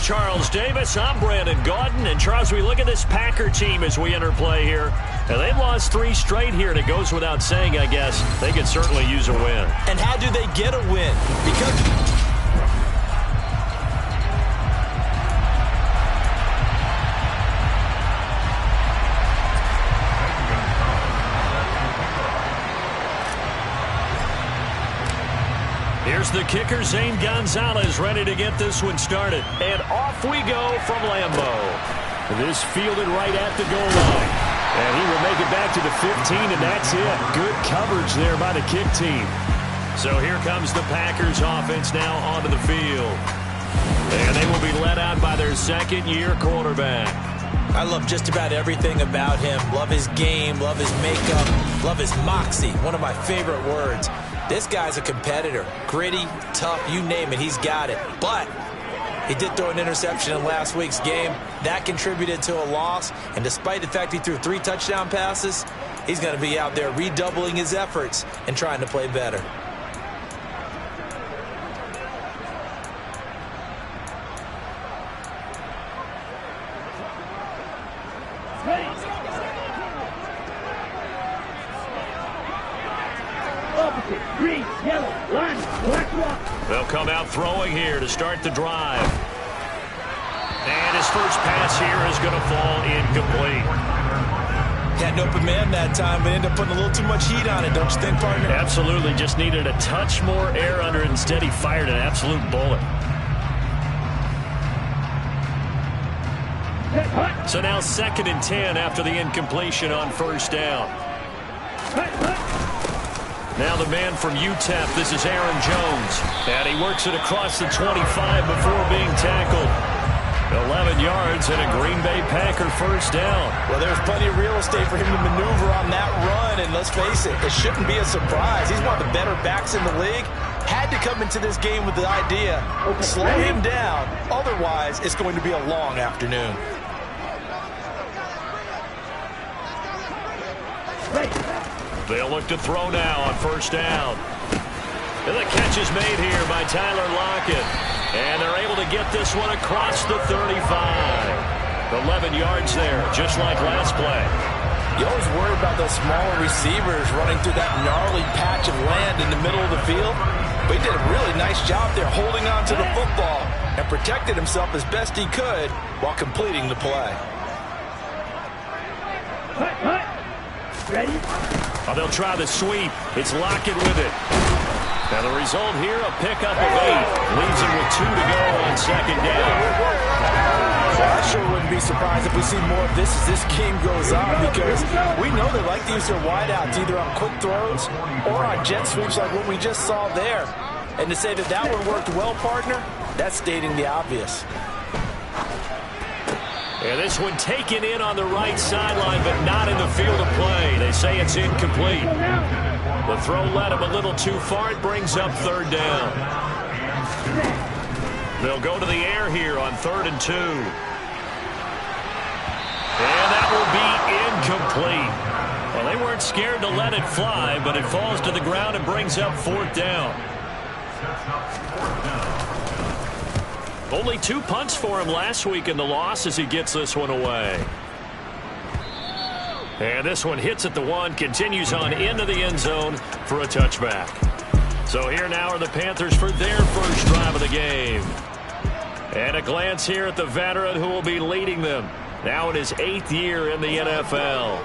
Charles Davis. I'm Brandon Gaudin. And, Charles, we look at this Packer team as we enter play here. And they've lost 3 straight here, and it goes without saying, I guess, they could certainly use a win. And how do they get a win? Because... Here's the kicker, Zane Gonzalez, ready to get this one started. And off we go from Lambeau. This fielded right at the goal line. And he will make it back to the 15, and that's it. Good coverage there by the kick team. So here comes the Packers offense now onto the field. And they will be led out by their second-year quarterback. I love just about everything about him. Love his game, love his makeup, love his moxie. One of my favorite words. This guy's a competitor. Gritty, tough, you name it, he's got it. But he did throw an interception in last week's game. That contributed to a loss. And despite the fact he threw 3 touchdown passes, he's going to be out there redoubling his efforts and trying to play better. Green, yellow, line, black rock. They'll come out throwing here to start the drive. And his first pass here is going to fall incomplete. Had an open man that time, but ended up putting a little too much heat on it, don't you think, partner? Absolutely. Just needed a touch more air under it. Instead, he fired an absolute bullet. So now 2nd and 10 after the incompletion on first down. Now the man from UTEP, this is Aaron Jones. And he works it across the 25 before being tackled. 11 yards and a Green Bay Packer first down. Well, there's plenty of real estate for him to maneuver on that run. And let's face it, it shouldn't be a surprise. He's one of the better backs in the league. Had to come into this game with the idea, slow him down. Otherwise, it's going to be a long afternoon. They'll look to throw now on first down. And the catch is made here by Tyler Lockett. And they're able to get this one across the 35. 11 yards there, just like last play. You always worry about those smaller receivers running through that gnarly patch of land in the middle of the field. But he did a really nice job there holding on to the football and protected himself as best he could while completing the play. Ready? Oh, they'll try the sweep. It's Lockett with it. Now the result here, a pickup of 8. Leaves him with 2 to go on second down. Well, I sure wouldn't be surprised if we see more of this as this game goes on, because we know they like to use their wideouts either on quick throws or on jet sweeps like what we just saw there. And to say that that one worked well, partner, that's stating the obvious. And this one taken in on the right sideline, but not in the field of play. They say it's incomplete. The throw led him a little too far. It brings up 3rd down. They'll go to the air here on 3rd and 2. And that will be incomplete. Well, they weren't scared to let it fly, but it falls to the ground and brings up 4th down. Only 2 punts for him last week in the loss as he gets this one away. And this one hits at the 1, continues on into the end zone for a touchback. So here now are the Panthers for their first drive of the game. And a glance here at the veteran who will be leading them. Now in his 8th year in the NFL.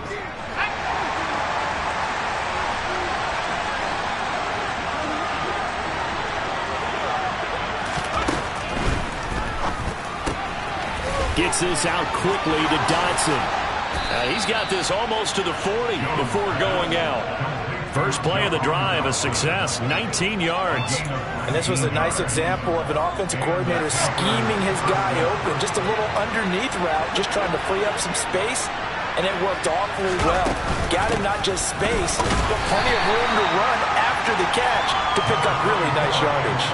Gets this out quickly to Dotson. He's got this almost to the 40 before going out. First play of the drive, a success, 19 yards. And this was a nice example of an offensive coordinator scheming his guy open. Just a little underneath route, just trying to free up some space, and it worked awfully well. Got him not just space, but plenty of room to run after the catch to pick up really nice yardage.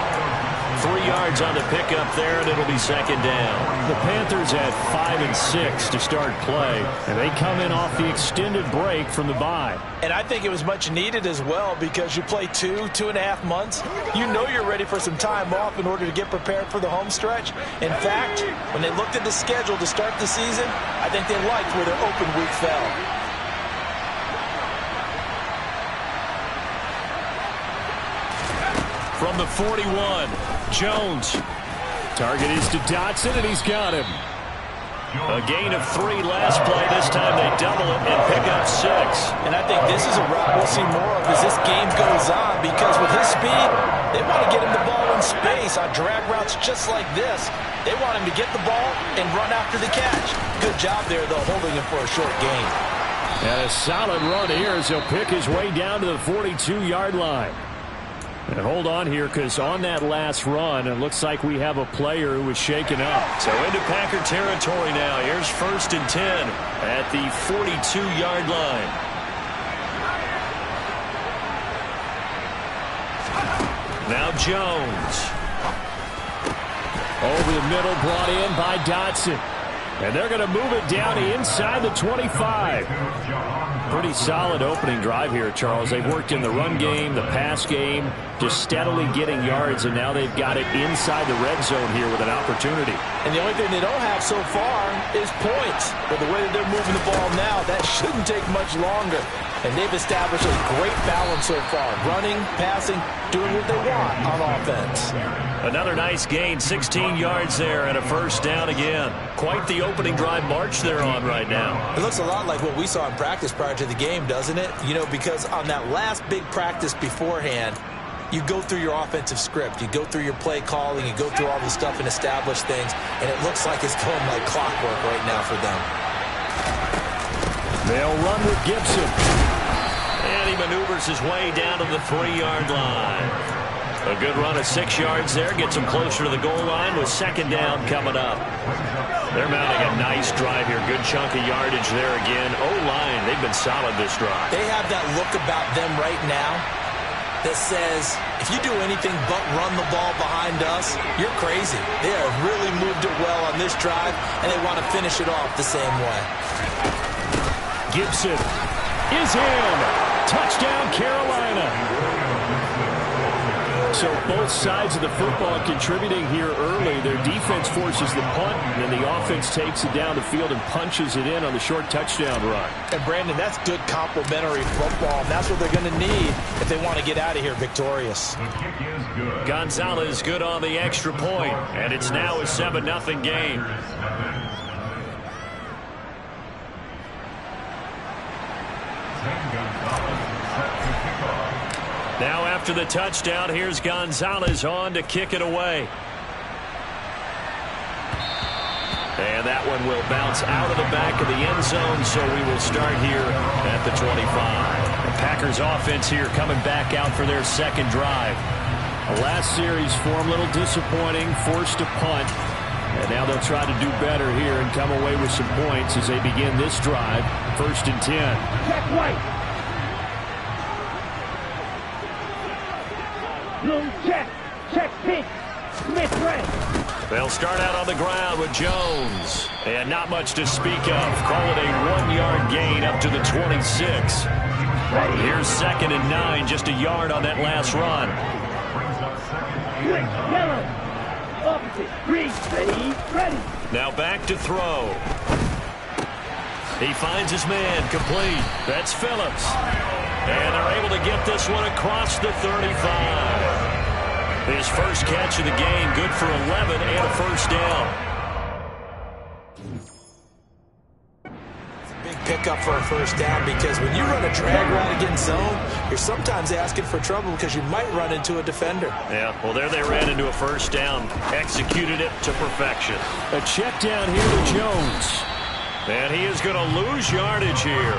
3 yards on the pickup there, and it'll be second down. The Panthers had 5 and 6 to start play, and they come in off the extended break from the bye. And I think it was much needed as well, because you play 2.5 months. You know you're ready for some time off in order to get prepared for the home stretch. In fact, when they looked at the schedule to start the season, I think they liked where their open week fell. From the 41, Jones. Target is to Dotson, and he's got him. A gain of 3 last play. This time they double it and pick up 6. And I think this is a route we'll see more of as this game goes on, because with his speed, they want to get him the ball in space on drag routes just like this. They want him to get the ball and run after the catch. Good job there, though, holding him for a short gain. And a solid run here as he'll pick his way down to the 42-yard line. And hold on here, because on that last run, it looks like we have a player who was shaken up. So into Packer territory now. Here's 1st and 10 at the 42-yard line. Now Jones. Over the middle, brought in by Dotson. And they're going to move it down inside the 25. Pretty solid opening drive here, Charles. They've worked in the run game, the pass game, just steadily getting yards, and now they've got it inside the red zone here with an opportunity. And the only thing they don't have so far is points. But the way that they're moving the ball now, that shouldn't take much longer. And they've established a great balance so far. Running, passing, doing what they want on offense. Another nice gain, 16 yards there, and a 1st down again. Quite the opening drive march they're on right now. It looks a lot like what we saw in practice prior to the game, doesn't it? You know, because on that last big practice beforehand, you go through your offensive script. You go through your play calling. You go through all the stuff and establish things. And it looks like it's going like clockwork right now for them. They'll run with Gibson. And he maneuvers his way down to the 3-yard line. A good run of 6 yards there. Gets him closer to the goal line with 2nd down coming up. They're mounting a nice drive here. Good chunk of yardage there again. O-line, they've been solid this drive. They have that look about them right now that says, if you do anything but run the ball behind us, you're crazy. They have really moved it well on this drive, and they want to finish it off the same way. Gibson is in. Touchdown, Carolina. So both sides of the football contributing here early. Their defense forces the punt, and the offense takes it down the field and punches it in on the short touchdown run. And, Brandon, that's good complementary football, and that's what they're going to need if they want to get out of here victorious. Gonzalez good on the extra point, and it's now a 7-0 game. Now after the touchdown, here's Gonzalez on to kick it away. And that one will bounce out of the back of the end zone, so we will start here at the 25. The Packers offense here coming back out for their 2nd drive. The last series for them a little disappointing, forced to punt. And now they'll try to do better here and come away with some points as they begin this drive. 1st and 10. Check right. Blue check. Check pink. Smith red. They'll start out on the ground with Jones. And not much to speak of. Call it a 1-yard gain up to the 26. Here's 2nd and 9. Just a yard on that last run. Green, yellow. Opposite. Green. Ready. Now back to throw. He finds his man complete. That's Phillips. And they're able to get this one across the 35. His first catch of the game, good for 11 and a 1st down. It's a big pickup for a 1st down, because when you run a drag route against zone, you're sometimes asking for trouble because you might run into a defender. Yeah, well, there they ran into a 1st down. Executed it to perfection. A check down here to Jones. And he is going to lose yardage here.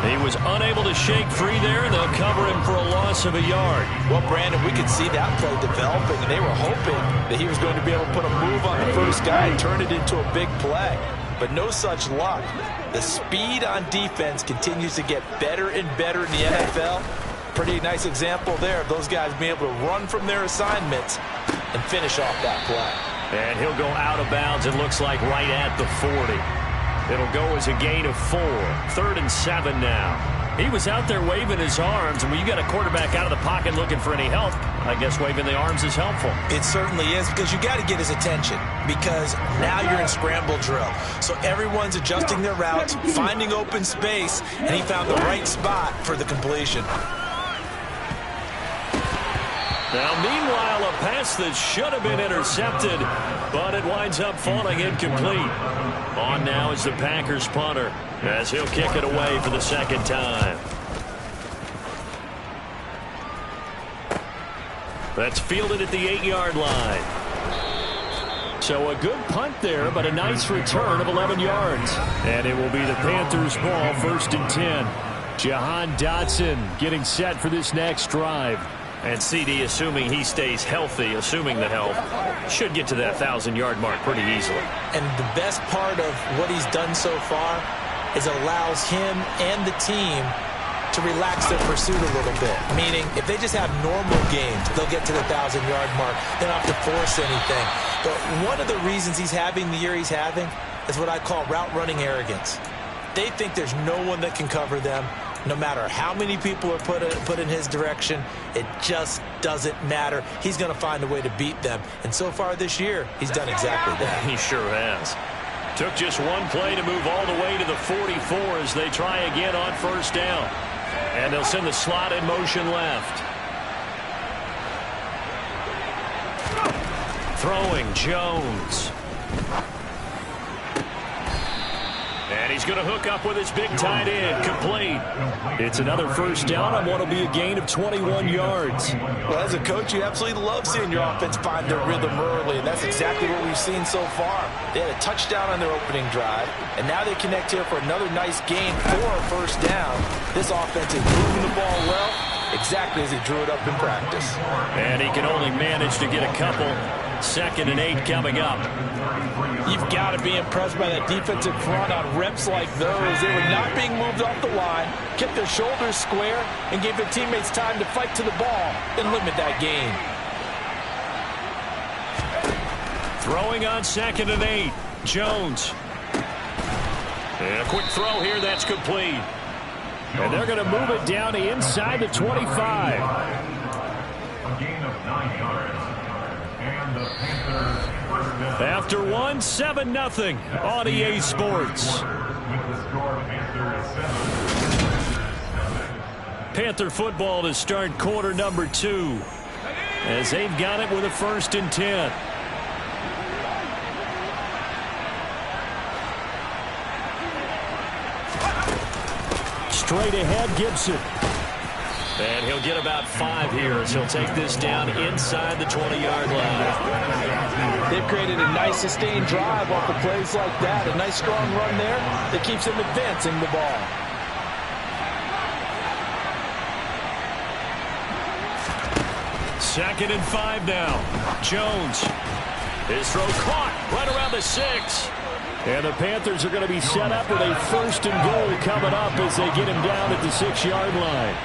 He was unable to shake free there, and they'll cover him for a loss of a yard. Well, Brandon, we could see that play developing, and they were hoping that he was going to be able to put a move on the first guy and turn it into a big play. But no such luck. The speed on defense continues to get better and better in the NFL. Pretty nice example there of those guys being able to run from their assignments and finish off that play. And he'll go out of bounds, it looks like, right at the 40. It'll go as a gain of 4. 3rd and 7 now. He was out there waving his arms, and when you got a quarterback out of the pocket looking for any help, I guess waving the arms is helpful. It certainly is, because you got to get his attention, because now you're in scramble drill. So everyone's adjusting their routes, finding open space, and he found the right spot for the completion. Now, meanwhile, a pass that should have been intercepted, but it winds up falling incomplete. On now is the Packers punter, as he'll kick it away for the 2nd time. That's fielded at the 8-yard line. So a good punt there, but a nice return of 11 yards. And it will be the Panthers' ball, 1st and 10. Jahan Dotson getting set for this next drive. And CD, assuming he stays healthy, assuming the health, should get to that 1,000-yard mark pretty easily. And the best part of what he's done so far is it allows him and the team to relax their pursuit a little bit. Meaning, if they just have normal games, they'll get to the 1,000-yard mark. They don't have to force anything. But one of the reasons he's having the year he's having is what I call route running arrogance. They think there's no one that can cover them. No matter how many people are put in his direction, it just doesn't matter. He's going to find a way to beat them. And so far this year, he's done exactly that. He sure has. Took just one play to move all the way to the 44 as they try again on 1st down. And they'll send the slot in motion left. Throwing Jones. And he's going to hook up with his big tight end, complete. It's another 1st down on what will be a gain of 21 yards. Well, as a coach, you absolutely love seeing your offense find their rhythm early, and that's exactly what we've seen so far. They had a touchdown on their opening drive, and now they connect here for another nice gain for a 1st down. This offense is moving the ball well, exactly as he drew it up in practice. And he can only manage to get a couple. 2nd and 8 coming up. You've got to be impressed by that defensive front on reps like those. They were not being moved off the line, kept their shoulders square, and gave their teammates time to fight to the ball and limit that gain. Throwing on 2nd and 8. Jones. And a quick throw here, that's complete. And they're going to move it down to inside the 25. A gain of 9 yards. And the Panthers' 1st down. After one, 7-0 on EA Sports. Panther football to start quarter number 2. As they've got it with a 1st and 10. Straight ahead, Gibson. And he'll get about 5 here as he'll take this down inside the 20-yard line. They've created a nice sustained drive off of plays like that. A nice strong run there that keeps them advancing the ball. Second and 5 now. Jones. His throw caught right around the 6. And the Panthers are going to be set up with a 1st and goal coming up as they get him down at the 6-yard line.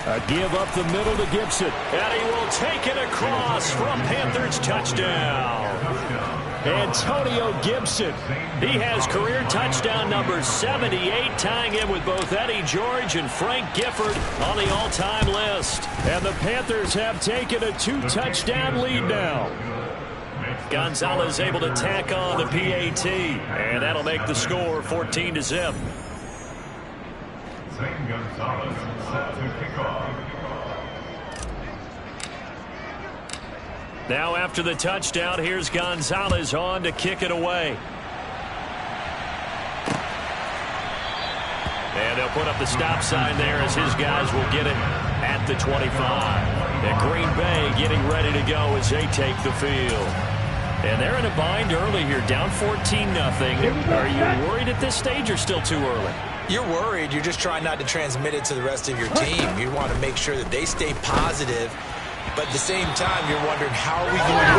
A give up the middle to Gibson. And he will take it across from Panthers touchdown. Antonio Gibson. He has career touchdown number 78, tying him with both Eddie George and Frank Gifford on the all-time list. And the Panthers have taken a 2-touchdown lead now. Gonzalez able to tack on the PAT, and that'll make the score 14-0. Zane Gonzalez set to kick off. Now after the touchdown, here's Gonzalez on to kick it away. And they'll put up the stop sign there as his guys will get it at the 25. And Green Bay getting ready to go as they take the field. And they're in a bind early here, down 14-0. Are you worried at this stage or still too early? You're worried. You're just trying not to transmit it to the rest of your team. You want to make sure that they stay positive. But at the same time, you're wondering, how are we going to get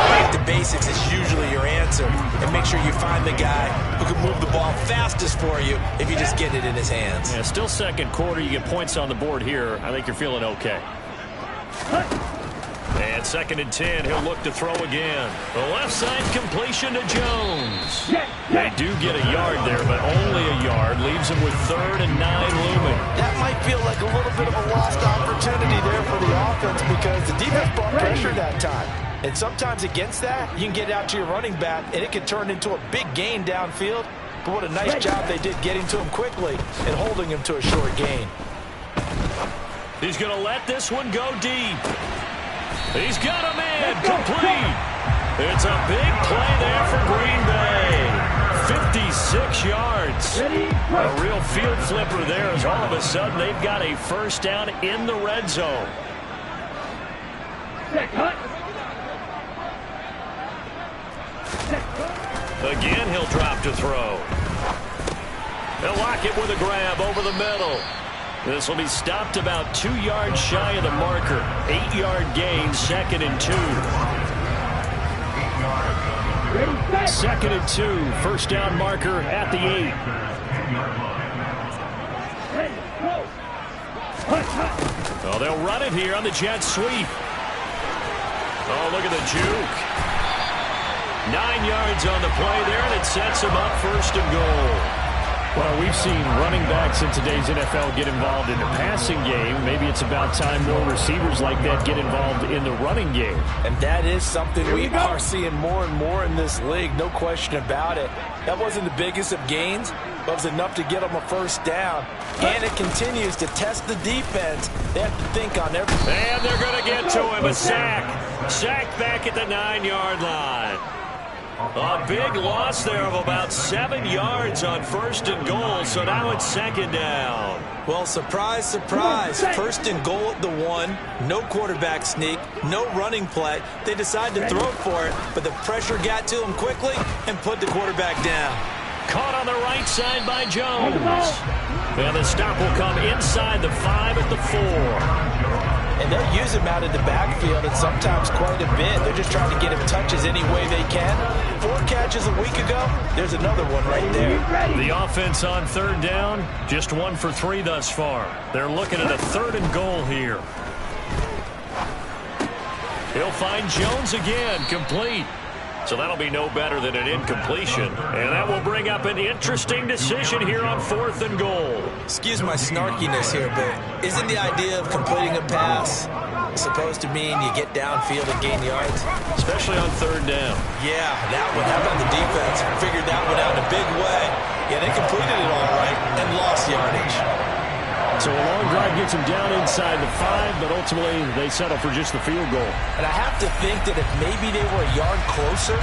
back to basics is usually your answer. answer. And make sure you find the guy who can move the ball fastest for you if you just get it in his hands. Yeah, still second quarter. You get points on the board here. I think you're feeling okay. And 2nd and 10, he'll look to throw again. The left side completion to Jones. They do get a yard there, but only a yard. Leaves him with 3rd and 9 looming. That might feel like a little bit of a lost opportunity there for the offense because the defense brought pressure that time. And sometimes against that, you can get out to your running back, and it can turn into a big gain downfield. But what a nice job they did getting to him quickly and holding him to a short gain. He's going to let this one go deep. He's got a man complete. It's a big play there for Green Bay. 56 yards. A real field flipper there as all of a sudden they've got a first down in the red zone. Again, he'll drop to throw. They'll lock it with a grab over the middle. This will be stopped about 2 yards shy of the marker. 8-yard gain, 2nd and 2. 2nd and 2, first down marker at the 8. Oh, they'll run it here on the jet sweep. Oh, look at the juke. 9 yards on the play there, and it sets him up 1st and goal. Well, we've seen running backs in today's NFL get involved in the passing game. Maybe it's about time more receivers like that get involved in the running game. And that is something we are seeing more and more in this league, no question about it. That wasn't the biggest of gains, but it was enough to get them a first down. And it continues to test the defense. They have to think on everything. And they're going to get to him. A sack. Sacked back at the 9-yard line. A big loss there of about 7 yards on 1st and goal, so now it's 2nd down. Well, surprise, surprise. 1st and goal at the 1. No quarterback sneak. No running play. They decide to throw for it, but the pressure got to him quickly and put the quarterback down. Caught on the right side by Jones. And the stop will come inside the 5 at the 4. And they'll use him out in the backfield, and sometimes quite a bit. They're just trying to get him touches any way they can. 4 catches a week ago. There's another one right there. The offense on 3rd down, just 1 for 3 thus far. They're looking at a 3rd and goal here. He'll find Jones again, complete. So that'll be no better than an incompletion. And that will bring up an interesting decision here on 4th and goal. Excuse my snarkiness here, but isn't the idea of completing a pass supposed to mean you get downfield and gain yards? Especially on 3rd down. Yeah, that one. How about the defense? Figured that one out in a big way. Yeah, they completed it all right and lost yardage. So a long drive gets them down inside the 5, but ultimately they settle for just the field goal. And I have to think that if maybe they were a yard closer,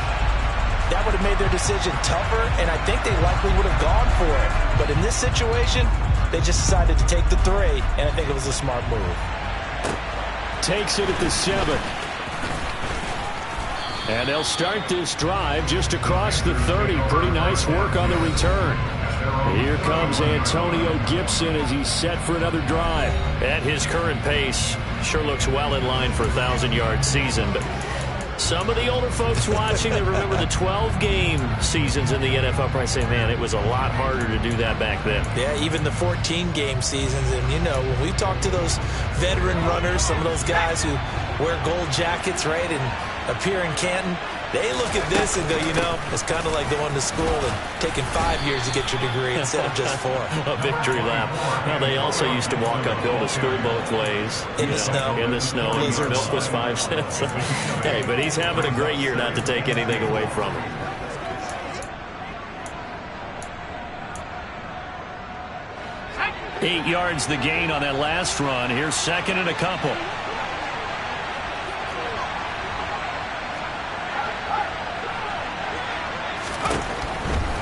that would have made their decision tougher, and I think they likely would have gone for it. But in this situation, they just decided to take the 3, and I think it was a smart move. Takes it at the 7. And they'll start this drive just across the 30. Pretty nice work on the return. Here comes Antonio Gibson as he's set for another drive. At his current pace, sure looks well in line for a 1,000-yard season. But some of the older folks watching that remember the 12-game seasons in the NFL probably say, man, it was a lot harder to do that back then. Yeah, even the 14-game seasons. And, you know, when we talk to those veteran runners, some of those guys who wear gold jackets, right, and appear in Canton, they look at this and go, you know, it's kind of like going to school and taking 5 years to get your degree instead of just 4. A victory lap. Now, they also used to walk uphill to school both ways. In the snow. In the snow. Blizzards. Milk was 5 cents. Hey, but he's having a great year, not to take anything away from him. Eight yards the gain on that last run. Here's 2nd and a couple.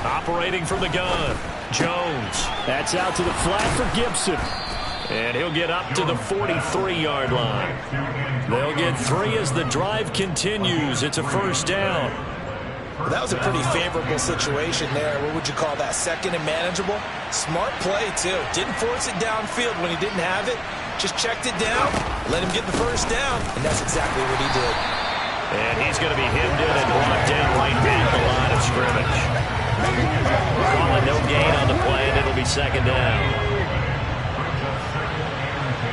Operating from the gun, Jones. That's out to the flat for Gibson. And he'll get up to the 43-yard line. They'll get 3 as the drive continues. It's a first down. Well, that was a pretty favorable situation there. What would you call that? 2nd and manageable? Smart play, too. Didn't force it downfield when he didn't have it. Just checked it down, let him get the first down, and that's exactly what he did. And he's going to be hemmed in and brought down right back the line. second down. Brings up second and 10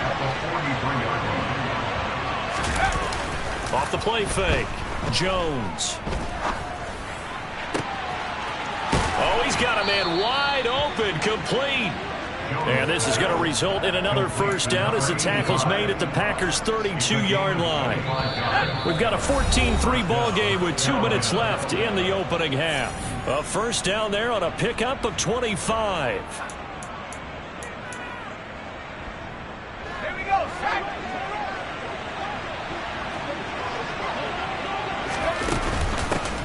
at the 43-yard line. Off the play fake. Jones. Oh, he's got a man wide open, complete. And this is going to result in another first down as the tackle's made at the Packers' 32-yard line. We've got a 14-3 ball game with 2 minutes left in the opening half. A first down there on a pickup of 25. Here we go.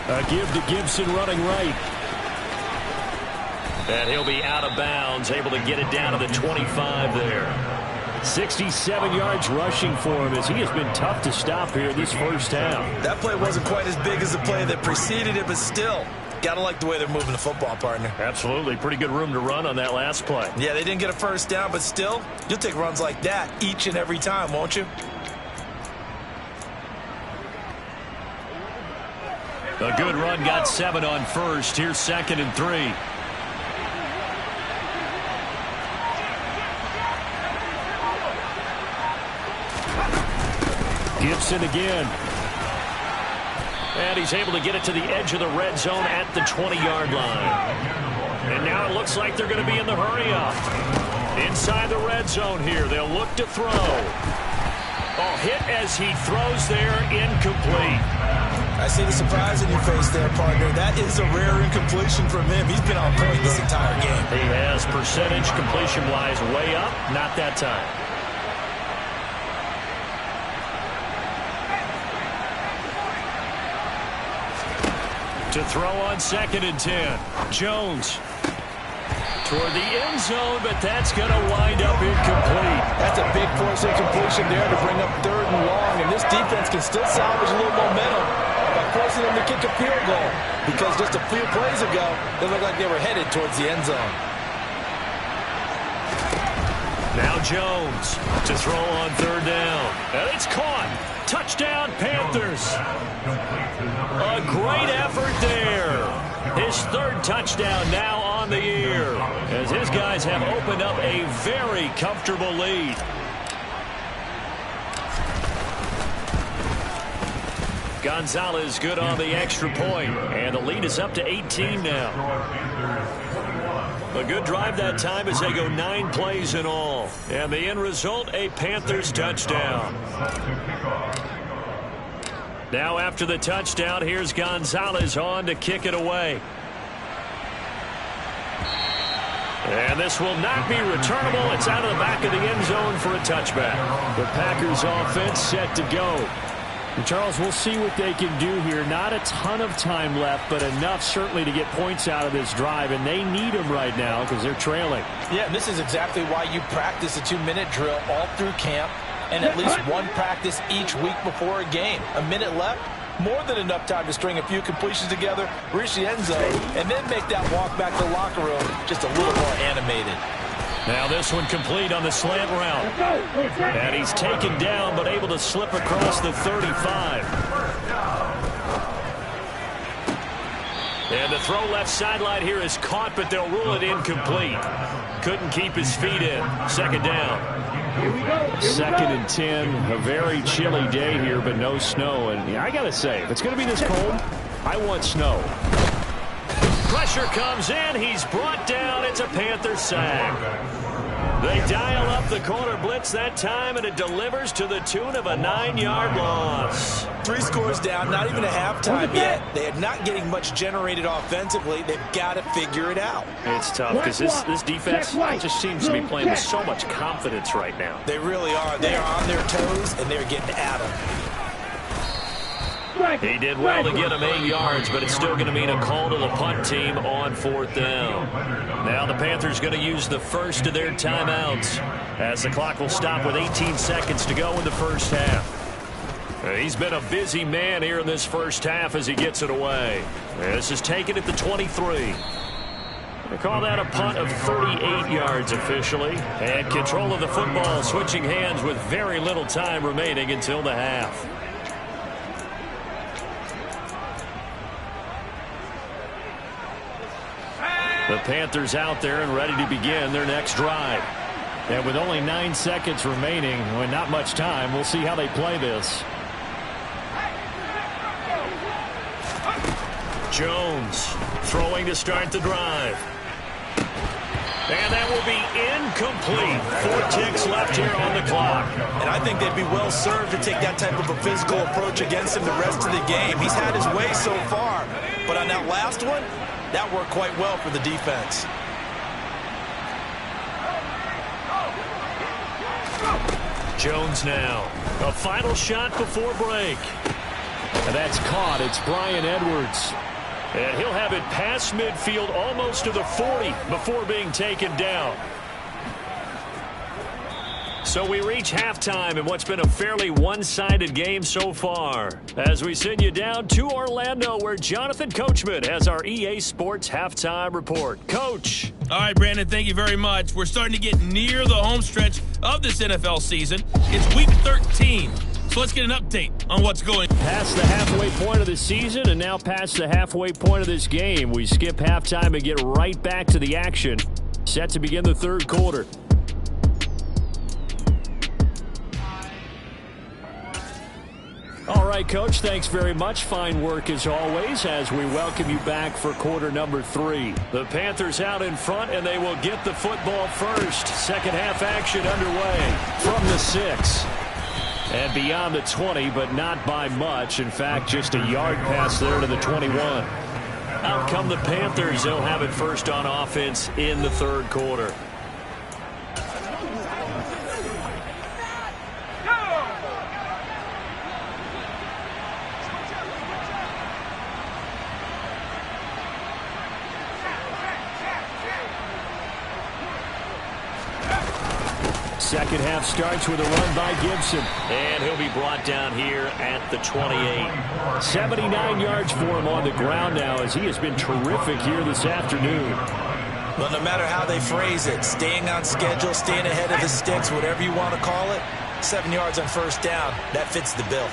A give to Gibson running right. And he'll be out of bounds, able to get it down to the 25 there. 67 yards rushing for him as he has been tough to stop here this first half. That play wasn't quite as big as the play that preceded it, but still, got to like the way they're moving the football, partner. Absolutely. Pretty good room to run on that last play. Yeah, they didn't get a first down, but still, you'll take runs like that each and every time, won't you? A good run got 7 on first. Here's 2nd and 3. Gibson again. And he's able to get it to the edge of the red zone at the 20-yard line. And now it looks like they're going to be in the hurry-up. Inside the red zone here. They'll look to throw. Oh, hit as he throws there, incomplete. I see the surprise in your face there, partner. That is a rare incompletion from him. He's been on point this entire game. He has percentage completion-wise way up. Not that time. To throw on 2nd and 10. Jones toward the end zone, but that's going to wind up incomplete. That's a big force incompletion there to bring up 3rd and long, and this defense can still salvage a little momentum by forcing them to kick a field goal, because just a few plays ago, they looked like they were headed towards the end zone. Now Jones to throw on 3rd down. And it's caught. Touchdown, Panthers. A great effort there. His 3rd touchdown now on the year, as his guys have opened up a very comfortable lead. Gonzalez good on the extra point, and the lead is up to 18 now. A good drive that time as they go 9 plays in all. And the end result, a Panthers touchdown. Now after the touchdown, here's Gonzalez on to kick it away. And this will not be returnable. It's out of the back of the end zone for a touchback. The Packers offense set to go. And Charles, we'll see what they can do here. Not a ton of time left, but enough certainly to get points out of this drive, and they need them right now because they're trailing. Yeah, and this is exactly why you practice a 2-minute drill all through camp and at least one practice each week before a game. A minute left, more than enough time to string a few completions together, reach the end zone, and then make that walk back to the locker room just a little more animated. Now this one complete on the slant route. And he's taken down but able to slip across the 35. And the throw left sideline here is caught, but they'll rule it incomplete. Couldn't keep his feet in. 2nd down. 2nd and 10. A very chilly day here, but no snow. And yeah, I got to say, if it's going to be this cold, I want snow. Pressure comes in. He's brought down. It's a Panther sack. They dial up the corner blitz that time, and it delivers to the tune of a 9-yard loss. 3 scores down, not even a halftime yet. They are not getting much generated offensively. They've got to figure it out. It's tough because this defense just seems to be playing with so much confidence right now. They really are. They are on their toes, and they're getting at them. He did well to get him 8 yards, but it's still going to mean a call to the punt team on 4th down. Now the Panthers going to use the first of their timeouts as the clock will stop with 18 seconds to go in the first half. He's been a busy man here in this first half as he gets it away. This is taken at the 23. They call that a punt of 38 yards officially. And control of the football switching hands with very little time remaining until the half. The Panthers out there and ready to begin their next drive. And with only 9 seconds remaining, with not much time, we'll see how they play this. Jones throwing to start the drive. And that will be incomplete. 4 ticks left here on the clock. And I think they'd be well served to take that type of a physical approach against him the rest of the game. He's had his way so far. But on that last one, that worked quite well for the defense. Jones now. A final shot before break. And that's caught. It's Bryan Edwards. And he'll have it past midfield almost to the 40 before being taken down. So we reach halftime in what's been a fairly one-sided game so far. As we send you down to Orlando, where Jonathan Coachman has our EA Sports Halftime Report. Coach. All right, Brandon, thank you very much. We're starting to get near the home stretch of this NFL season. It's Week 13. So let's get an update on what's going on. Past the halfway point of the season and now past the halfway point of this game. We skip halftime and get right back to the action. Set to begin the third quarter. All right, Coach, thanks very much. Fine work as always as we welcome you back for quarter number 3. The Panthers out in front, and they will get the football first. Second half action underway from the 6. And beyond the 20, but not by much. In fact, just a yard pass there to the 21. Out come the Panthers. They'll have it first on offense in the third quarter. Second half starts with a run by Gibson. And he'll be brought down here at the 28. 79 yards for him on the ground now as he has been terrific here this afternoon. Well, no matter how they phrase it, staying on schedule, staying ahead of the sticks, whatever you want to call it, 7 yards on first down, that fits the bill.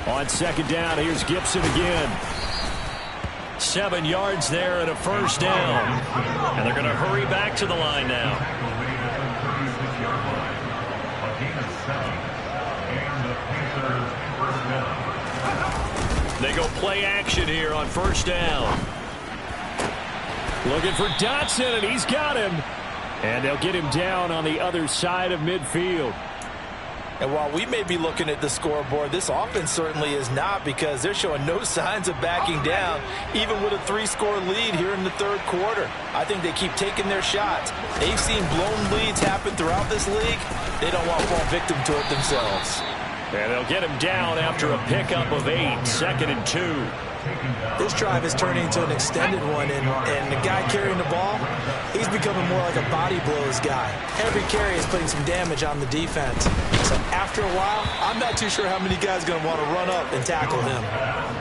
On second down, here's Gibson again. 7 yards there and a first down. And they're going to hurry back to the line now. They go play action here on first down. Looking for Dotson, and he's got him. And they'll get him down on the other side of midfield. And while we may be looking at the scoreboard, this offense certainly is not, because they're showing no signs of backing down, even with a 3-score lead here in the third quarter. I think they keep taking their shots. They've seen blown leads happen throughout this league. They don't want to fall victim to it themselves. And they'll get him down after a pickup of 8, 2nd and 2. This drive is turning into an extended one, and the guy carrying the ball, he's becoming more like a body blows guy. Every carry is putting some damage on the defense. So after a while, I'm not too sure how many guys are going to want to run up and tackle him.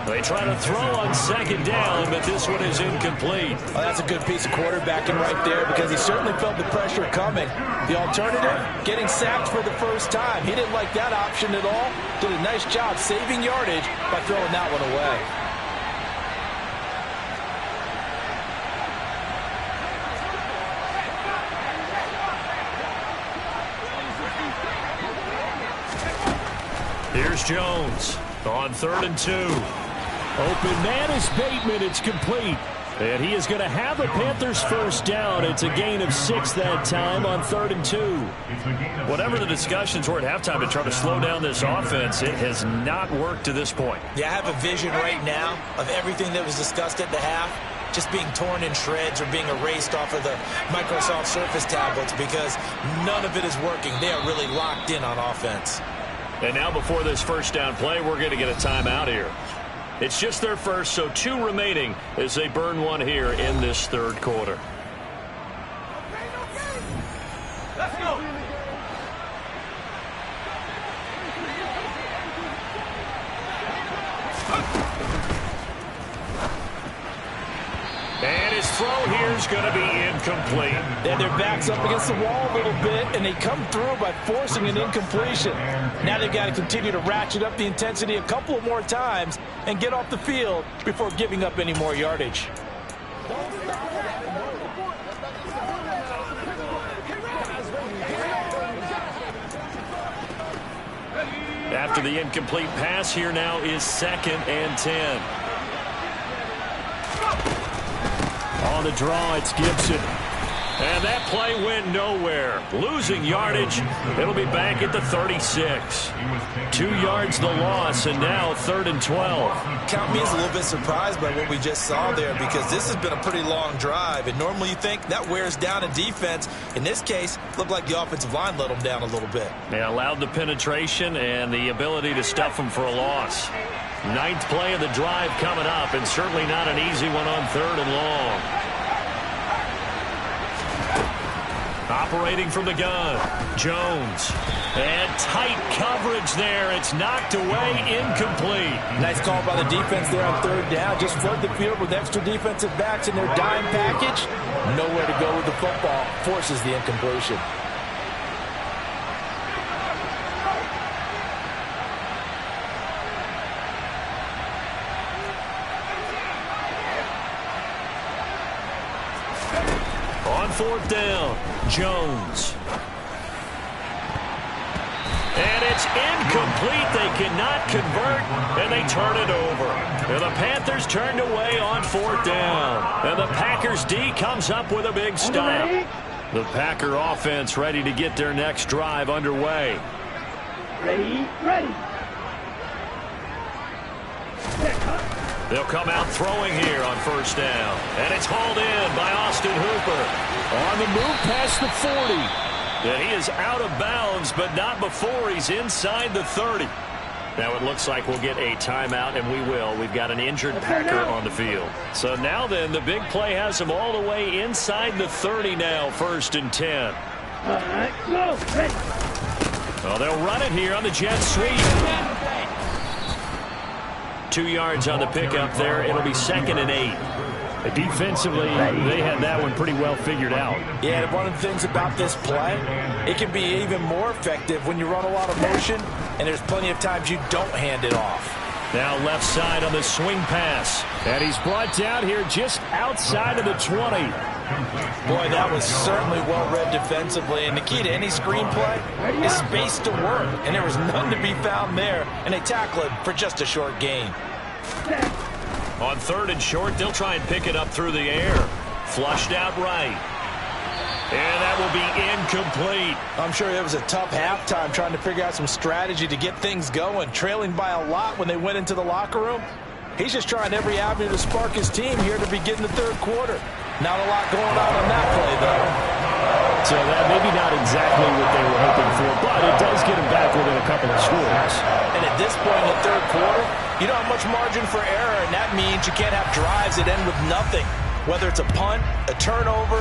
They try to throw on second down, but this one is incomplete. Well, that's a good piece of quarterbacking right there, because he certainly felt the pressure coming. The alternative, getting sacked for the first time. He didn't like that option at all. Did a nice job saving yardage by throwing that one away. Here's Jones on 3rd and 2. Open man is Bateman. It's complete. And he is going to have the Panthers first down. It's a gain of 6 that time on 3rd and 2. Whatever the discussions were at halftime to try to slow down this offense, it has not worked to this point. Yeah, I have a vision right now of everything that was discussed at the half just being torn in shreds or being erased off of the Microsoft Surface tablets, because none of it is working. They are really locked in on offense. And now before this first down play, we're going to get a timeout here. It's just their first, so 2 remaining as they burn one here in this third quarter. Let's go. And it's throw here is going to be incomplete. And their back's up against the wall a little bit, and they come through by forcing an incompletion. Now they've got to continue to ratchet up the intensity a couple of more times and get off the field before giving up any more yardage. After the incomplete pass, here now is 2nd and 10. On the draw, it's Gibson. And that play went nowhere. Losing yardage. It'll be back at the 36. 2 yards the loss, and now 3rd and 12. Count me as a little bit surprised by what we just saw there, because this has been a pretty long drive. And normally you think that wears down a defense. In this case, it looked like the offensive line let them down a little bit. They allowed the penetration and the ability to stuff them for a loss. 9th play of the drive coming up, and certainly not an easy one on 3rd and long. Operating from the gun, Jones. And tight coverage there. It's knocked away, incomplete. Nice call by the defense there on 3rd down. Just flood the field with extra defensive backs in their dime package. Nowhere to go with the football. Forces the incompletion. On 4th down, Jones. And it's incomplete. They cannot convert, and they turn it over. And the Panthers turned away on 4th down. And the Packers D comes up with a big stop. The Packer offense ready to get their next drive underway. Ready. They'll come out throwing here on 1st down. And it's hauled in by Austin Hooper. On the move past the 40. And he is out of bounds, but not before he's inside the 30. Now it looks like we'll get a timeout, and we will. We've got an injured Packer on the field. So now then, the big play has him all the way inside the 30 now, 1st and 10. All right, go. Ready. Well, they'll run it here on the jet sweep. 2 yards on the pickup there. It'll be 2nd and 8. Defensively, they had that one pretty well figured out. Yeah, and one of the things about this play, it can be even more effective when you run a lot of motion, and there's plenty of times you don't hand it off. Now left side on the swing pass. And he's brought down here just outside of the 20. Boy, that was certainly well-read defensively, and the key to any screenplay is space to work, and there was none to be found there, and they tackle it for just a short gain. On 3rd and short, they'll try and pick it up through the air. Flushed out right. And that will be incomplete. I'm sure it was a tough halftime trying to figure out some strategy to get things going, trailing by a lot when they went into the locker room. He's just trying every avenue to spark his team here to begin the 3rd quarter. Not a lot going on that play, though. So that maybe not exactly what they were hoping for, but it does get them back within a couple of scores. And at this point in the 3rd quarter, you don't have much margin for error, and that means you can't have drives that end with nothing. Whether it's a punt, a turnover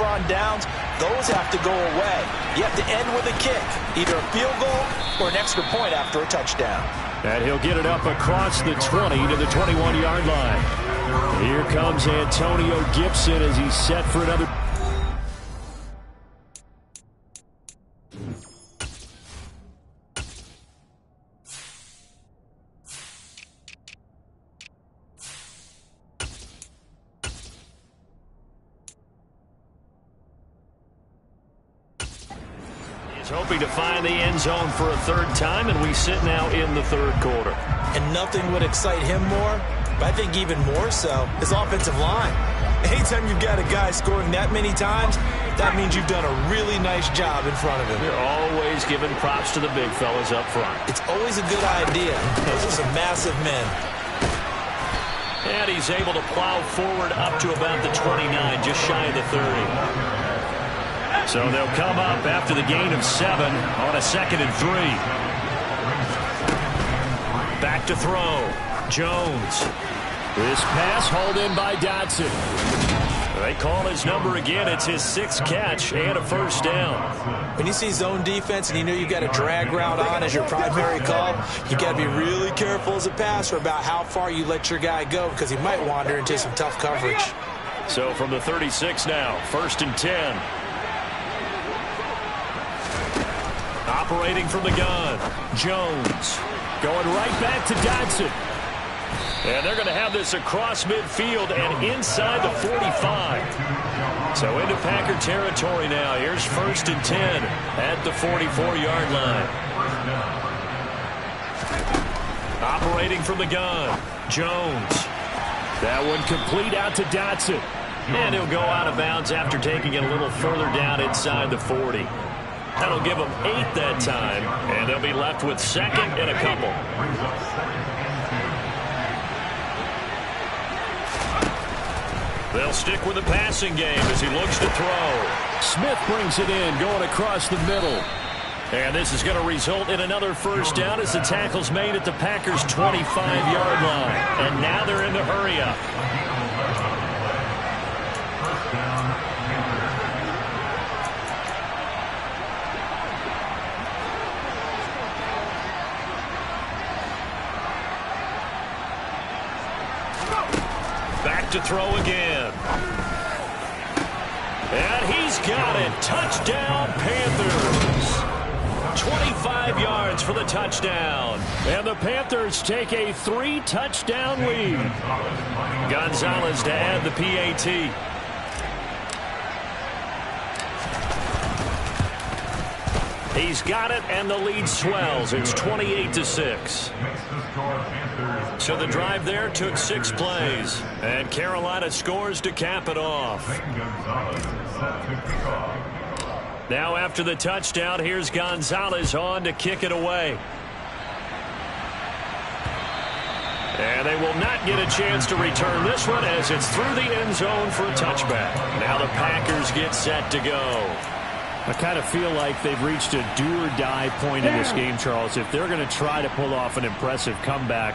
on downs, those have to go away. You have to end with a kick, either a field goal or an extra point after a touchdown. And he'll get it up across the 20 to the 21-yard line. Here comes Antonio Gibson as he's set for another. Hoping to find the end zone for a 3rd time, and we sit now in the 3rd quarter. And nothing would excite him more, but I think even more so, his offensive line. Anytime you've got a guy scoring that many times, that means you've done a really nice job in front of him. You're always giving props to the big fellas up front. It's always a good idea. Those are some massive men. And he's able to plow forward up to about the 29, just shy of the 30. So they'll come up after the gain of 7 on a 2nd and 3. Back to throw. Jones. This pass hauled in by Dotson. They call his number again. It's his 6th catch and a 1st down. When you see zone defense and you know you've got a drag route on as your primary call, you got to be really careful as a passer about how far you let your guy go, because he might wander into some tough coverage. So from the 36 now, 1st and 10. Operating from the gun, Jones. Going right back to Dodson. And they're going to have this across midfield and inside the 45. So into Packer territory now. Here's 1st and 10 at the 44-yard line. Operating from the gun, Jones. That one complete out to Dodson. And he'll go out of bounds after taking it a little further down inside the 40. That'll give them 8 that time, and they'll be left with 2nd and a couple. They'll stick with the passing game as he looks to throw. Smith brings it in, going across the middle. And this is going to result in another 1st down as the tackle's made at the Packers' 25-yard line. And now they're in the hurry-up. Back to throw again. And he's got it. Touchdown, Panthers. 25 yards for the touchdown. And the Panthers take a 3-touchdown lead. Gonzalez to add the PAT. He's got it, and the lead swells. It's 28-6. So the drive there took 6 plays. And Carolina scores to cap it off. Now after the touchdown, here's Gonzalez on to kick it away. And they will not get a chance to return this one as it's through the end zone for a touchback. Now the Packers get set to go. I kind of feel like they've reached a do-or-die point in this game, Charles. If they're going to try to pull off an impressive comeback,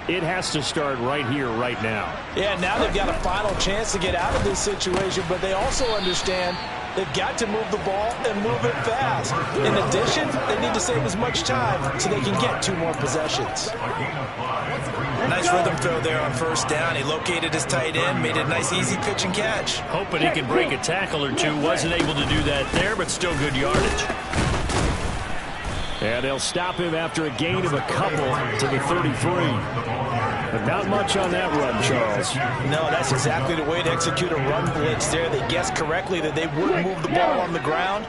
it has to start right here, right now. Yeah, now they've got a final chance to get out of this situation, but they also understand they've got to move the ball and move it fast. In addition, they need to save as much time so they can get 2 more possessions. Nice rhythm throw there on 1st down. He located his tight end, made a nice easy pitch and catch. Hoping he can break a tackle or 2. Wasn't able to do that there, but still good yardage. And they'll stop him after a gain of a couple to the 33. But not much on that run, Charles. No, that's exactly the way to execute a run blitz there. They guessed correctly that they would move the ball on the ground,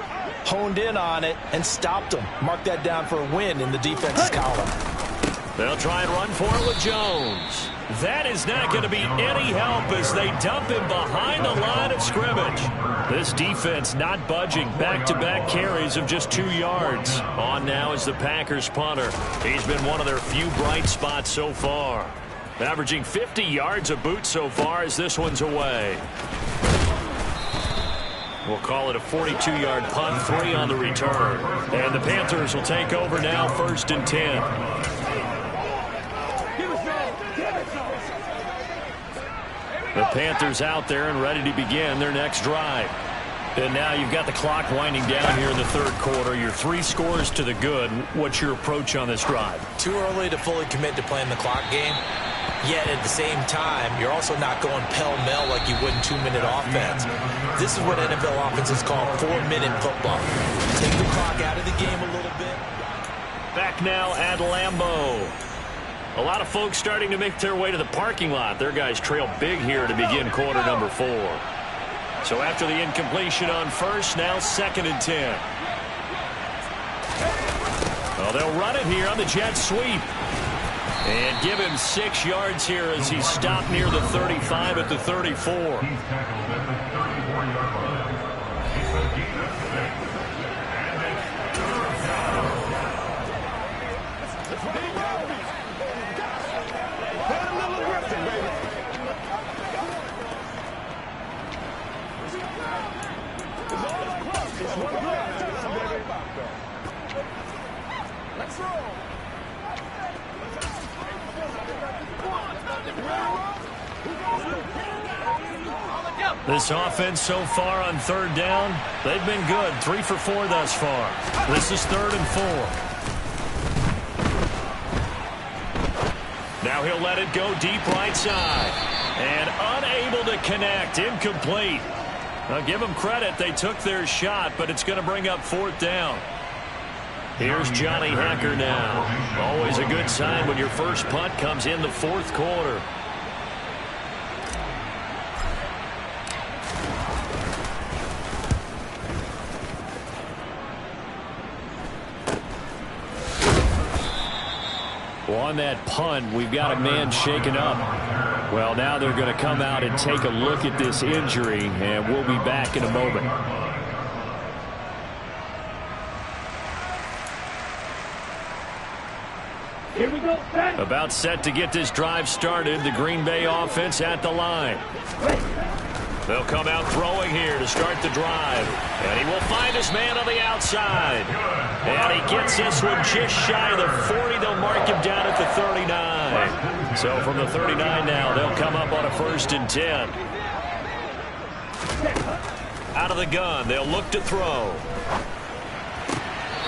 honed in on it, and stopped them. Mark that down for a win in the defense's column. They'll try and run for it with Jones. That is not going to be any help as they dump him behind the line of scrimmage. This defense not budging. Back-to-back carries of just 2 yards. On now is the Packers punter. He's been one of their few bright spots so far. Averaging 50 yards a boot so far as this one's away. We'll call it a 42-yard punt, 3 on the return. And the Panthers will take over now, 1st and 10. The Panthers out there and ready to begin their next drive. And now you've got the clock winding down here in the 3rd quarter. You're 3 scores to the good. What's your approach on this drive? Too early to fully commit to playing the clock game. Yet at the same time, you're also not going pell-mell like you would in 2-minute offense. This is what NFL offenses call 4-minute football. Take the clock out of the game a little bit. Back now at Lambeau. A lot of folks starting to make their way to the parking lot. Their guys trail big here to begin quarter number 4. So after the incompletion on 1st, now 2nd and 10. Well, they'll run it here on the jet sweep. And give him 6 yards here as he's stopped near the 35 at the 34. This offense so far on 3rd down, they've been good. 3 for 4 thus far. This is 3rd and 4. Now he'll let it go deep right side. And unable to connect. Incomplete. I'll give them credit. They took their shot, but it's going to bring up 4th down. Here's Johnny Hacker now. Always a good sign when your first punt comes in the 4th quarter. Well, on that punt, we've got a man shaken up. Well, now they're going to come out and take a look at this injury, and we'll be back in a moment. Here we go, set. About set to get this drive started. The Green Bay offense at the line. They'll come out throwing here to start the drive. And he will find his man on the outside. And he gets this one just shy of the 40. They'll mark him down at the 39. So from the 39 now, they'll come up on a 1st and 10. Out of the gun, they'll look to throw.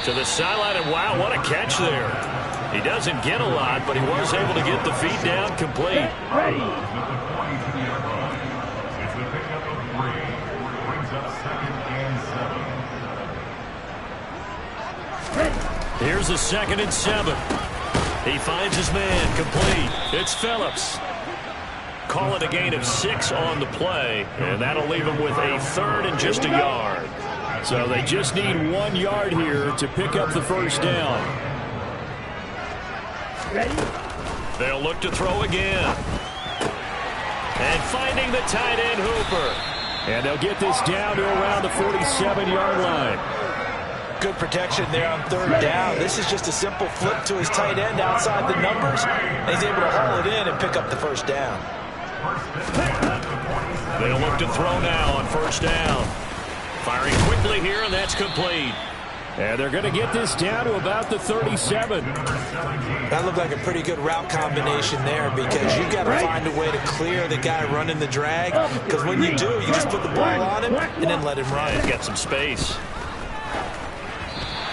To the sideline, and wow, what a catch there. He doesn't get a lot, but he was able to get the feet down complete. Ready. Here's a 2nd and 7. He finds his man complete. It's Phillips. Call it a gain of 6 on the play, and that'll leave him with a 3rd and just a yard. So they just need 1 yard here to pick up the 1st down. Ready. They'll look to throw again. And finding the tight end Hooper. And they'll get this down to around the 47-yard line. Good protection there on 3rd down. This is just a simple flip to his tight end outside the numbers. And he's able to haul it in and pick up the 1st down. They'll look to throw now on 1st down. Firing quickly here, and that's complete. And they're going to get this down to about the 37. That looked like a pretty good route combination there, because you've got to find a way to clear the guy running the drag. Because when you do, you just put the ball on him and then let him run. He's got some space.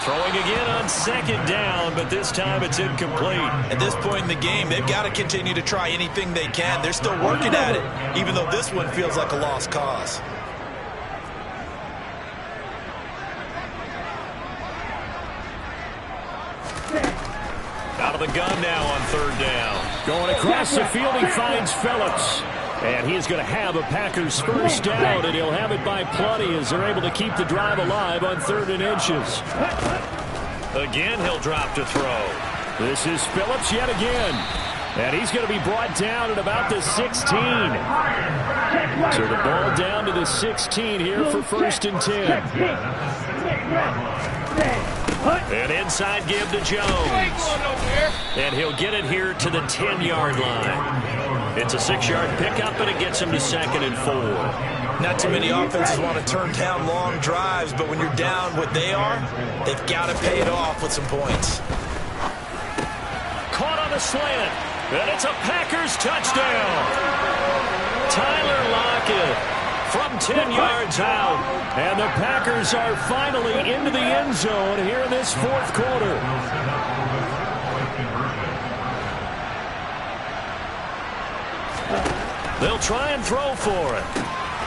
Throwing again on 2nd down, but this time it's incomplete. At this point in the game, they've got to continue to try anything they can. They're still working at it, even though this one feels like a lost cause. Out of the gun now on 3rd down. Going across the field, he finds Phillips. And he is going to have a Packers 1st down, and he'll have it by plenty as they're able to keep the drive alive on 3rd and inches. Again, he'll drop to throw. This is Phillips yet again. And he's going to be brought down at about the 16. So the ball down to the 16 here for 1st and 10. And inside give to Jones. And he'll get it here to the 10-yard line. It's a 6-yard pickup, and it gets him to 2nd and 4. Not too many offenses want to turn down long drives, but when you're down what they are, they've got to pay it off with some points. Caught on a slant, and it's a Packers touchdown. Tyler Lockett from 10 yards out. And the Packers are finally into the end zone here in this 4th quarter. They'll try and throw for it.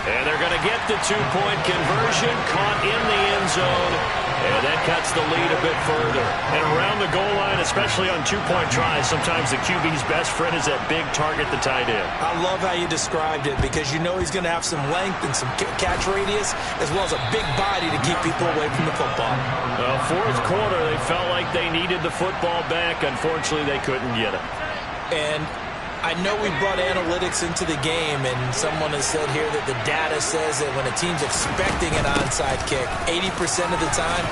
And they're going to get the 2-point conversion, caught in the end zone. And that cuts the lead a bit further. And around the goal line, especially on 2-point tries, sometimes the QB's best friend is that big target, the tight end. I love how you described it, because you know he's going to have some length and some catch radius, as well as a big body to keep people away from the football. Well, 4th quarter, they felt like they needed the football back. Unfortunately, they couldn't get it. And I know we brought analytics into the game, and someone has said here that the data says that when a team's expecting an onside kick, 80% of the time,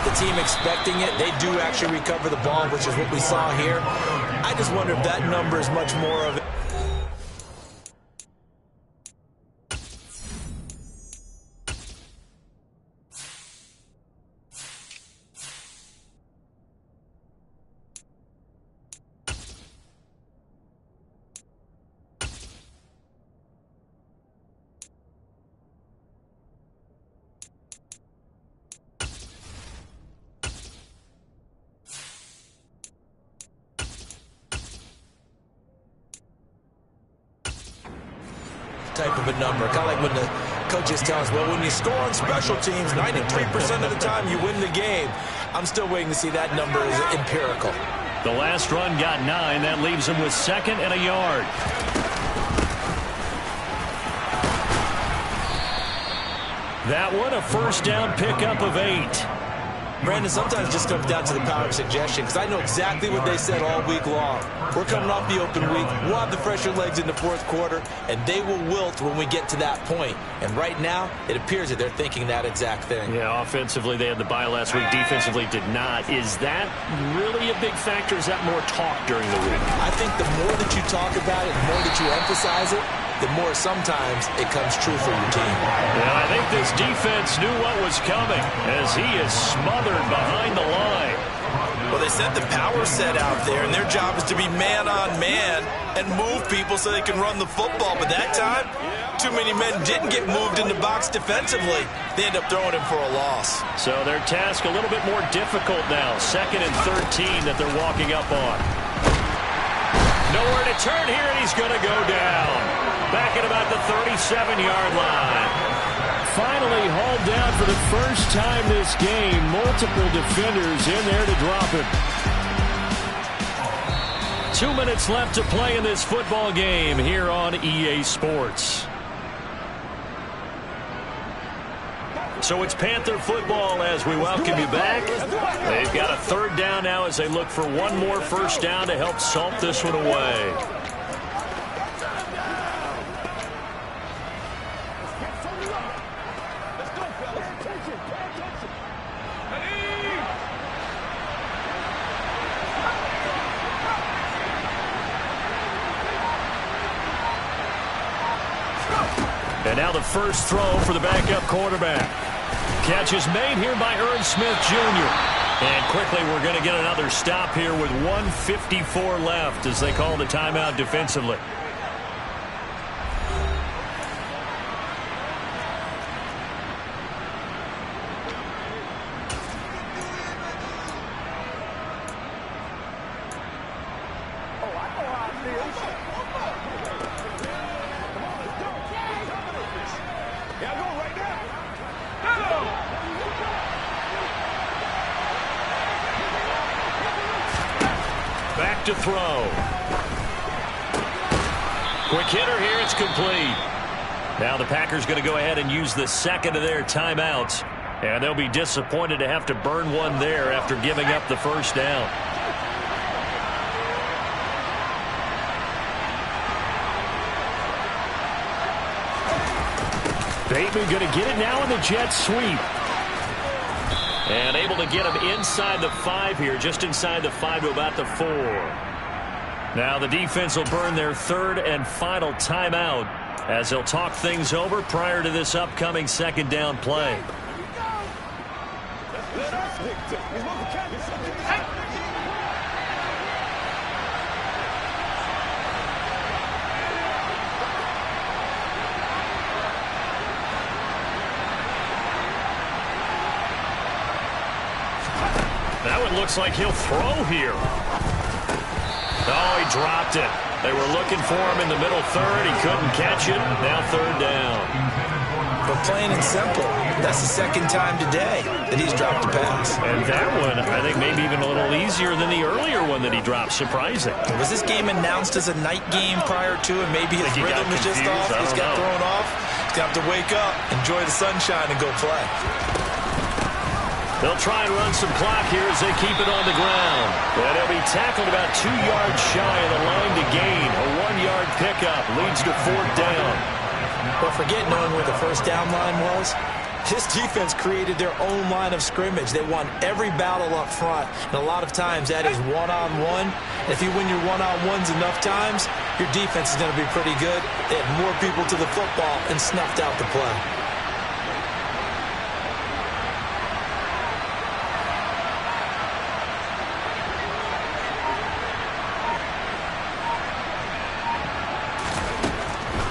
the team expecting it, they do actually recover the ball, which is what we saw here. I just wonder if that number is much more of it. type of a number. Kind of like when the coaches tell us, well, when you score on special teams, 93% of the time you win the game. I'm still waiting to see that number is empirical. The last run got 9. That leaves him with 2nd and a yard. That one, a first down pickup of 8. Brandon, sometimes it just comes down to the power of suggestion, because I know exactly what they said all week long. We're coming off the open week. We'll have the fresher legs in the fourth quarter, and they will wilt when we get to that point. And right now, it appears that they're thinking that exact thing. Yeah, offensively, they had the bye last week. Defensively, did not. Is that really a big factor? Is that more talk during the week? I think the more that you talk about it, the more that you emphasize it, the more sometimes it comes true for your team. And I think this defense knew what was coming as he is smothered behind the line. Well, they set the power set out there, and their job is to be man-on-man and move people so they can run the football. But that time, too many men didn't get moved in the box defensively. They end up throwing him for a loss. So their task a little bit more difficult now. 2nd and 13 that they're walking up on. Nowhere to turn here, and he's going to go down. Back at about the 37-yard line. Finally hauled down for the first time this game. Multiple defenders in there to drop him. 2 minutes left to play in this football game here on EA Sports. So it's Panther football as we welcome you back. They've got a 3rd down now as they look for one more first down to help salt this one away. And now the first throw for the backup quarterback. Catch is made here by Ern Smith Jr. And quickly we're going to get another stop here with 1:54 left as they call the timeout defensively. Back to throw. Quick hitter here. It's complete. Now the Packers going to go ahead and use the 2nd of their timeouts. And they'll be disappointed to have to burn one there after giving up the first down. Bateman going to get it now in the jet sweep. And able to get him inside the 5 here, just inside the 5 to about the 4. Now the defense will burn their 3rd and final timeout as they'll talk things over prior to this upcoming 2nd down play. That one looks like he'll throw here. Oh, he dropped it. They were looking for him in the middle 3rd. He couldn't catch it. Now 3rd down. But plain and simple, that's the 2nd time today that he's dropped a pass. And that one, I think, maybe even a little easier than the earlier one that he dropped. Surprising. Was this game announced as a night game prior to, and maybe his rhythm is just off? He's got thrown off. He's got to wake up, enjoy the sunshine, and go play. They'll try and run some clock here as they keep it on the ground. And he'll be tackled about 2 yards shy of the line to gain. A 1-yard pickup leads to 4th down. But forget knowing where the first down line was. This defense created their own line of scrimmage. They won every battle up front. And a lot of times that is one-on-one. If you win your one-on-ones enough times, your defense is going to be pretty good. They had more people to the football and snuffed out the play.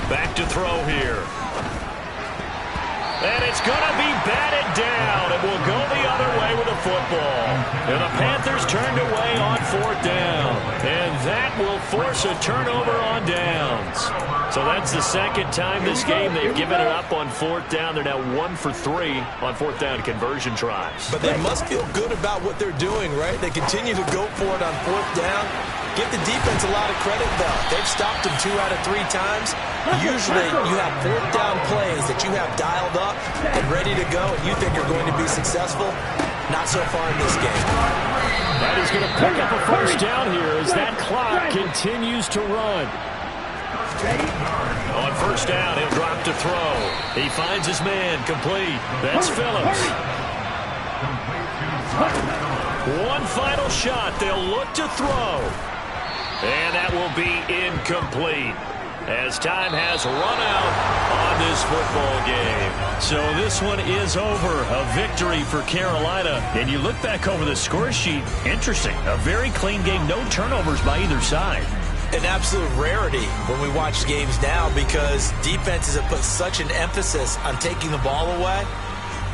Back to throw here. And it's going to be batted down. It will go the other way with the football. And the Panthers turned away on 4th down. And that will force force a turnover on downs. So that's the second time this game they've given it up on fourth down. They're now 1 for 3 on fourth down conversion tries. But they must feel good about what they're doing, right? They continue to go for it on fourth down. Give the defense a lot of credit, though. They've stopped them 2 out of 3 times. Usually you have fourth down plays that you have dialed up and ready to go, and you think you're going to be successful. Not so far in this game. That is going to pick up a first down here as that clock continues to run. On first down, he'll drop to throw. He finds his man, complete. That's Phillips. One final shot. They'll look to throw. And that will be incomplete, as time has run out on this football game. So this one is over. A victory for Carolina. And you look back over the score sheet, interesting. A very clean game, no turnovers by either side. An absolute rarity when we watch games now because defenses have put such an emphasis on taking the ball away.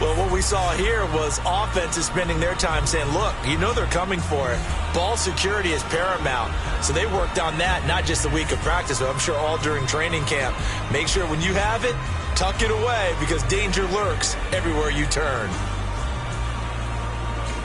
Well, what we saw here was offenses spending their time saying, look, you know they're coming for it. Ball security is paramount. So they worked on that not just the week of practice, but I'm sure all during training camp. Make sure when you have it, tuck it away because danger lurks everywhere you turn.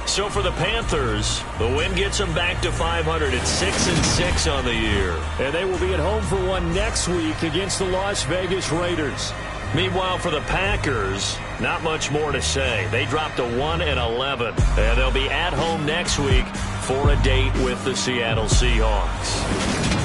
So for the Panthers, the win gets them back to 500 at 6-6 on the year. And they will be at home for one next week against the Las Vegas Raiders. Meanwhile, for the Packers, not much more to say. They dropped to 1-11, and they'll be at home next week for a date with the Seattle Seahawks.